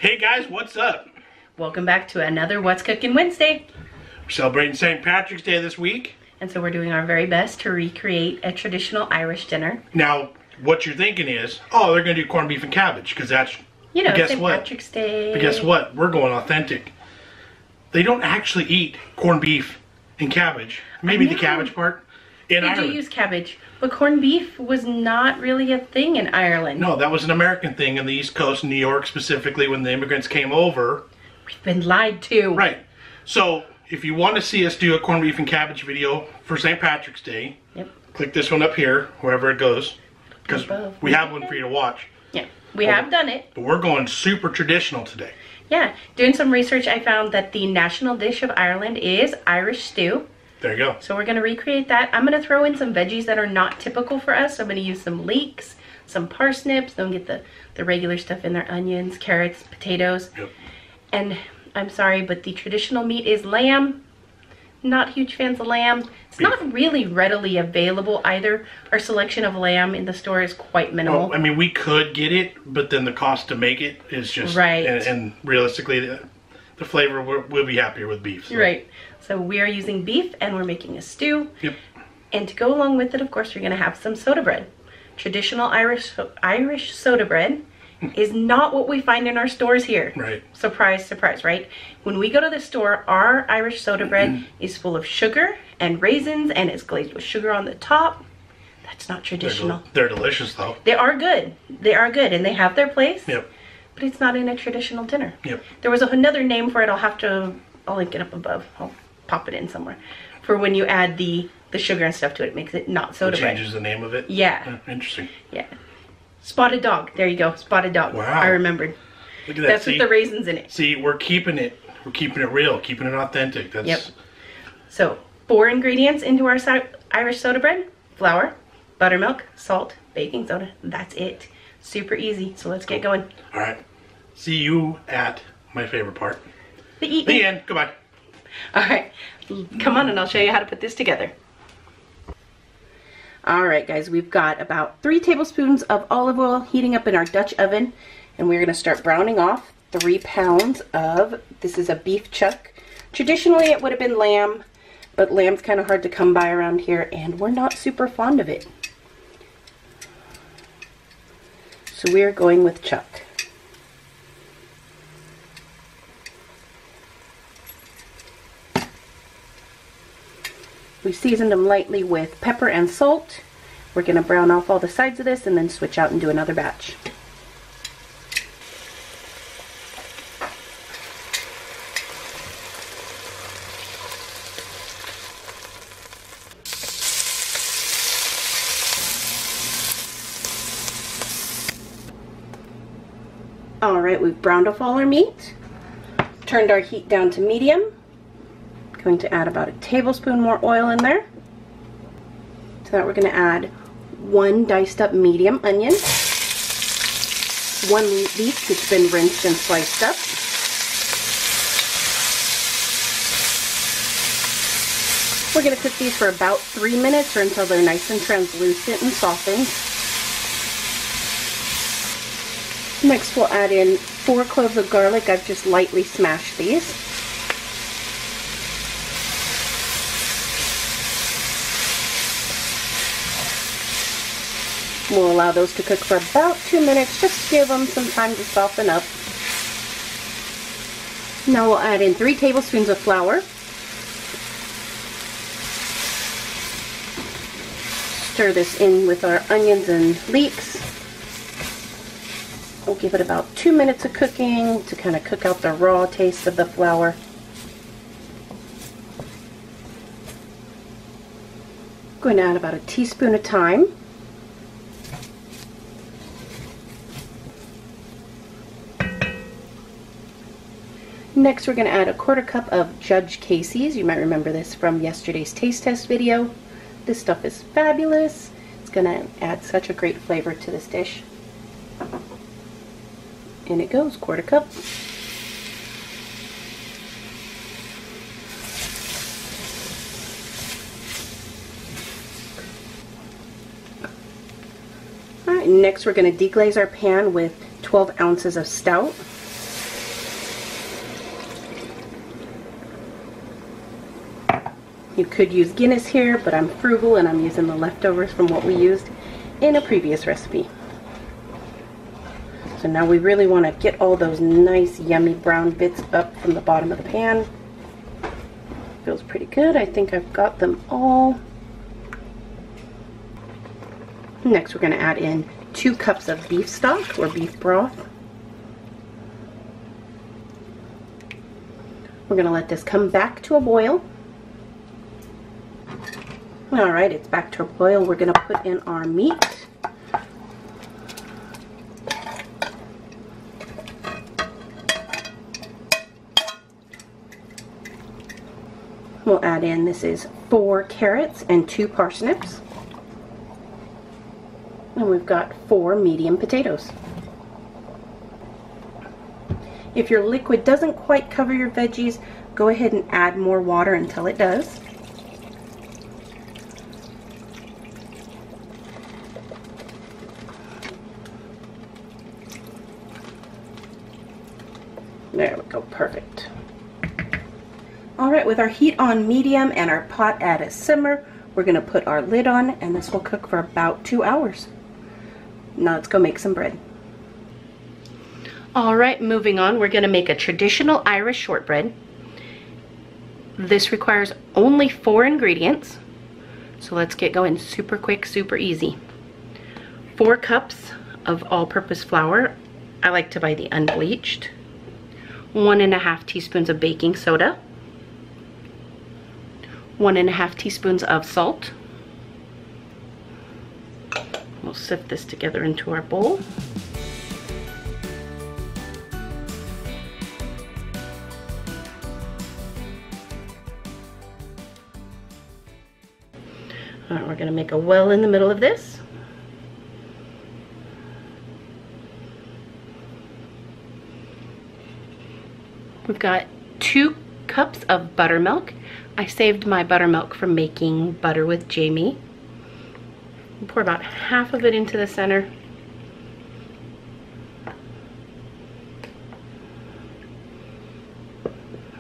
Hey guys, what's up? Welcome back to another What's Cooking Wednesday. We're celebrating St. Patrick's Day this week. And so we're doing our very best to recreate a traditional Irish dinner. Now, what you're thinking is, oh, they're going to do corned beef and cabbage, because that's, you know, St. Patrick's Day. But guess what? We're going authentic. They don't actually eat corned beef and cabbage. Maybe the cabbage part. In Ireland. They do use cabbage, but corned beef was not really a thing in Ireland. No, that was an American thing on the East Coast, New York specifically, when the immigrants came over. We've been lied to. Right. So, if you want to see us do a corned beef and cabbage video for St. Patrick's Day, click this one up here, wherever it goes, because we have one for you to watch. Yeah, we have done it. But we're going super traditional today. Yeah, doing some research, I found that the national dish of Ireland is Irish stew. There you go. So we're going to recreate that. I'm going to throw in some veggies that are not typical for us. So I'm going to use some leeks, some parsnips. Don't get the regular stuff in there. Onions, carrots, potatoes. Yep. And I'm sorry, but the traditional meat is lamb. Not huge fans of lamb. It's not really readily available either. Our selection of lamb in the store is quite minimal. Well, I mean, we could get it, but then the cost to make it is just... Right. And realistically, the flavor, we'll be happier with beef. So. Right. So we are using beef and we're making a stew. Yep. And to go along with it, of course, we're going to have some soda bread. Traditional Irish soda bread is not what we find in our stores here. Right. Surprise, surprise, right? When we go to the store, our Irish soda bread is full of sugar and raisins and it's glazed with sugar on the top. That's not traditional. They're delicious, though. They are good. They are good and they have their place. Yep. But it's not in a traditional dinner. Yep. There was another name for it. I'll link it up above. I'll pop it in somewhere. For when you add the sugar and stuff to it, it makes it not soda bread. Changes the name of it? Yeah. Interesting. Yeah. Spotted dog. There you go. Spotted dog. Wow. I remembered. Look at that. That's with the raisins in it. See, we're keeping it real, keeping it authentic. That's... Yep. So, 4 ingredients into our Irish soda bread. Flour, buttermilk, salt, baking soda. That's it. Super easy. So let's get going. All right. See you at my favorite part. The eating. The end. Goodbye. All right. Come on and I'll show you how to put this together. All right, guys, we've got about 3 tablespoons of olive oil heating up in our Dutch oven, and we're going to start browning off 3 pounds of, this is a beef chuck. Traditionally, it would have been lamb, but lamb's kind of hard to come by around here, and we're not super fond of it. So we're going with chuck. We seasoned them lightly with pepper and salt. We're going to brown off all the sides of this and then switch out and do another batch. Alright, we've browned off all our meat. Turned our heat down to medium. Going to add about a tablespoon more oil in there. To that we're going to add 1 diced up medium onion, 1 leek which has been rinsed and sliced up, we're going to cook these for about 3 minutes or until they're nice and translucent and softened. Next we'll add in 4 cloves of garlic. I've just lightly smashed these. We'll allow those to cook for about 2 minutes, just to give them some time to soften up. Now we'll add in 3 tablespoons of flour. Stir this in with our onions and leeks. We'll give it about 2 minutes of cooking to kind of cook out the raw taste of the flour. I'm going to add about a teaspoon of thyme. Next, we're going to add a 1/4 cup of Judge Casey's. You might remember this from yesterday's taste test video. This stuff is fabulous. It's going to add such a great flavor to this dish. And it goes, 1/4 cup. Alright, next we're going to deglaze our pan with 12 ounces of stout. You could use Guinness here, but I'm frugal and I'm using the leftovers from what we used in a previous recipe. So now we really want to get all those nice yummy brown bits up from the bottom of the pan. Feels pretty good. I think I've got them all. Next we're going to add in 2 cups of beef stock or beef broth. We're going to let this come back to a boil. Alright, it's back to a boil. We're going to put in our meat. We'll add in, this is 4 carrots and 2 parsnips. And we've got 4 medium potatoes. If your liquid doesn't quite cover your veggies, go ahead and add more water until it does. There we go, perfect. Alright, with our heat on medium and our pot at a simmer, we're going to put our lid on and this will cook for about 2 hours. Now let's go make some bread. Alright, moving on, we're going to make a traditional Irish shortbread. This requires only 4 ingredients, so let's get going super quick, super easy. 4 cups of all-purpose flour. I like to buy the unbleached. 1½ teaspoons of baking soda. 1½ teaspoons of salt. We'll sift this together into our bowl. All right, we're going to make a well in the middle of this. We've got 2 cups of buttermilk. I saved my buttermilk from making butter with Jamie. We'll pour about half of it into the center.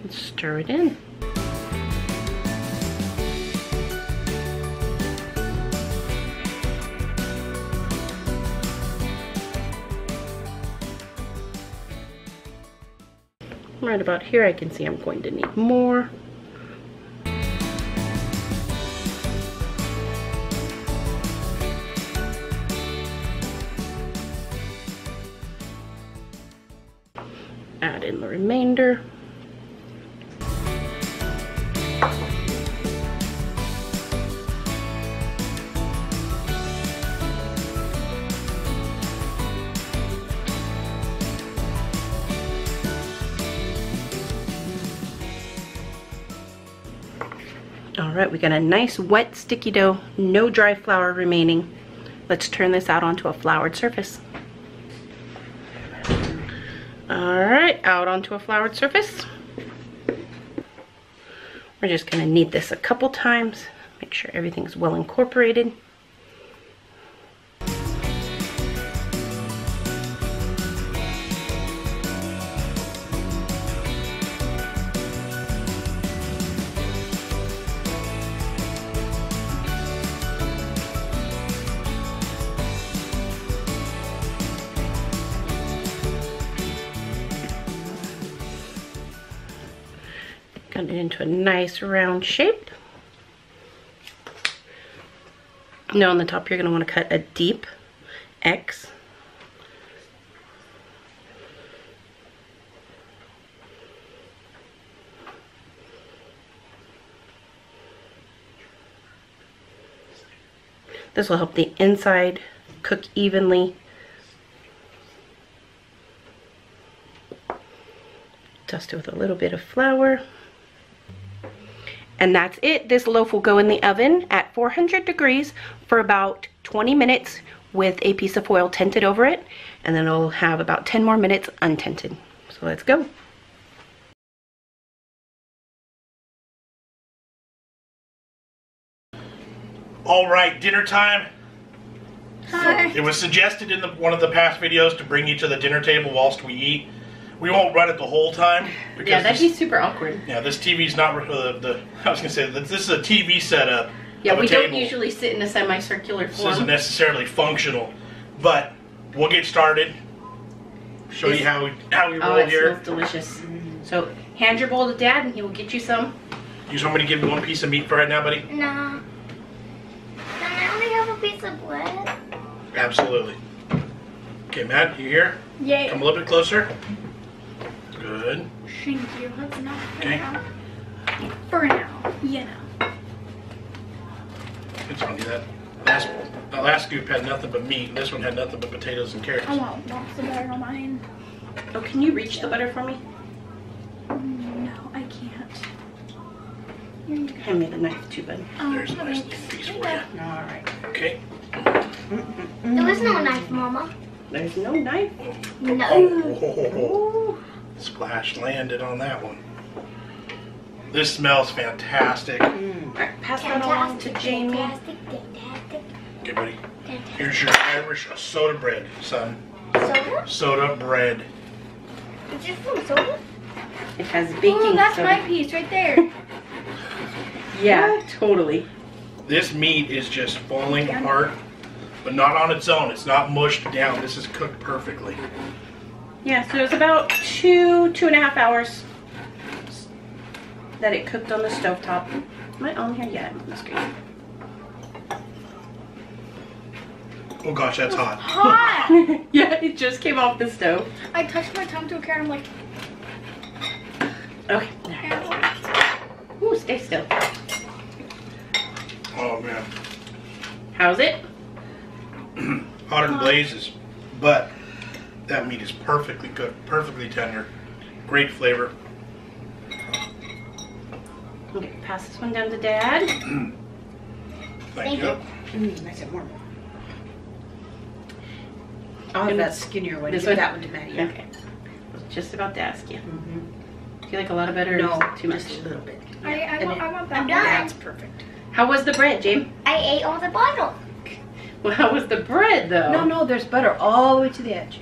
And stir it in. Right about here, I can see I'm going to need more. Add in the remainder. Alright, we got a nice wet sticky dough, no dry flour remaining. Let's turn this out onto a floured surface. Alright, out onto a floured surface. We're just going to knead this a couple times, make sure everything's well incorporated. Cut it into a nice round shape. Now on the top you're going to want to cut a deep X. This will help the inside cook evenly. Dust it with a little bit of flour. And that's it. This loaf will go in the oven at 400 degrees for about 20 minutes with a piece of foil tented over it. And then it'll have about 10 more minutes untented. So let's go. All right, dinner time. Hi. It was suggested in one of the past videos to bring you to the dinner table whilst we eat. We won't run it the whole time. Yeah, that'd be super awkward. Yeah, this TV's not I was gonna say this is a TV setup. Yeah, we don't usually sit in a semicircular form. This isn't necessarily functional, but we'll get started. Show you how we roll here. It smells delicious. So hand your bowl to Dad, and he will get you some. You just want me to give you one piece of meat for right now, buddy? No. Can I only have a piece of bread? Absolutely. Okay, Matt, you here? Yay. Come a little bit closer. Good. Thank you. That's enough for Okay. now. For now. You know. It's funny that last scoop had nothing but meat, and this one had nothing but potatoes and carrots. I want lots of butter on mine. Oh, can you reach the butter for me? No, I can't. Hand me the knife too, bud. Oh, There's a nice little piece for you. All right. Okay. There was no knife, Mama. There's no knife. No. Oh, splash landed on that one. This smells fantastic. All right, pass that along to Jamie. Fantastic. Okay, buddy. Here's your Irish soda bread, son. Soda? Soda bread. Is it from soda? It has baking Oh, that's soda. my piece right there. Yeah, totally. This meat is just falling apart, but not on its own. It's not mushed down. This is cooked perfectly. Yeah, so it's about 2.5 hours that it cooked on the stovetop. Am I on here? Yeah, that's great. Oh gosh, that's hot. Hot! Yeah, it just came off the stove. I touched my tongue to a carrot. I'm like, Okay. Ooh, stay still. Oh man. How's it? Hotter than blazes, but that meat is perfectly cooked, perfectly tender, great flavor. Okay, pass this one down to Dad. Thank you. Nice and warm. I'll have that skinnier one. This Give one? that one to Maddie. Yeah. Okay. I was just about to ask you. Do you like a lot of butter or No, is it too much? just a little bit. I want that. I'm done. That's perfect. How was the bread, James? I ate all the bottle. Well, how was the bread, though? No, there's butter all the way to the edge.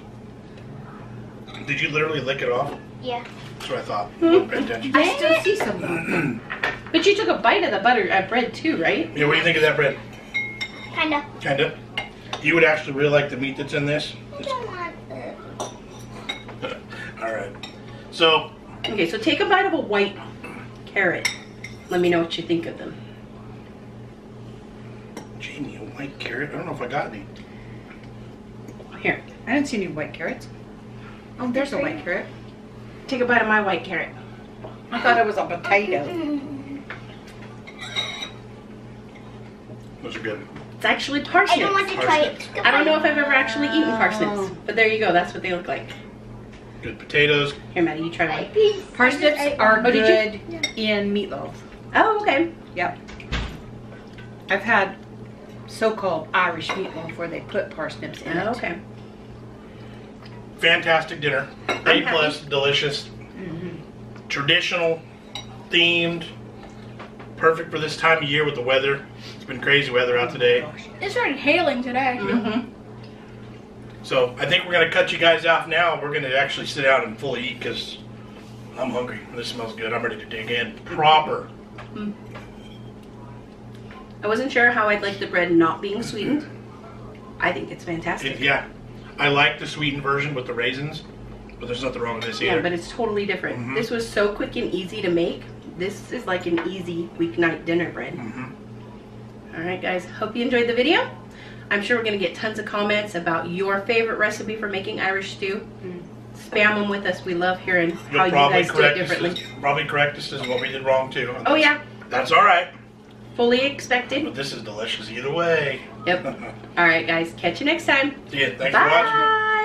Did you literally lick it off? Yeah. That's what I thought. Wasn't paying attention. I still see some. But you took a bite of the bread too, right? Yeah, what do you think of that bread? Kinda. Kinda. You would actually really like the meat that's in this? I don't want Alright. So, Okay, so take a bite of a white carrot. Let me know what you think of them. Jamie, a white carrot? I don't know if I got any. Here, I didn't see any white carrots. Oh, there's a white carrot. take a bite of my white carrot. I thought it was a potato. Those are good. It's actually I parsnips. don't want to try it. I don't know if I've ever actually eaten parsnips, but there you go. That's what they look like. Good potatoes. Here, Maddie, you try one. Parsnips are Oh, did good in meatloaf. Oh, okay. Yep. I've had so-called Irish meatloaf where they put parsnips in it. Oh, okay. Fantastic dinner. A plus, delicious. Traditional, themed. Perfect for this time of year with the weather. It's been crazy weather out today. It started hailing today. Mm-hmm. So I think we're going to cut you guys off now. We're going to actually sit down and fully eat because I'm hungry. This smells good. I'm ready to dig in. Proper. I wasn't sure how I'd like the bread not being sweetened. I think it's fantastic. Yeah. I like the sweetened version with the raisins, but there's nothing wrong with this either. Yeah, but it's totally different. Mhm. This was so quick and easy to make. This is like an easy weeknight dinner bread. Mhm. Alright guys, hope you enjoyed the video. I'm sure we're going to get tons of comments about your favorite recipe for making Irish stew. Spam them with us. We love hearing how You'll you probably guys do it correct us. differently. Probably correct us as what we did wrong too. Oh yeah, That's all right. fully expected. But this is delicious either way. Yep. Alright guys, catch you next time. See ya. Thanks for watching. Bye.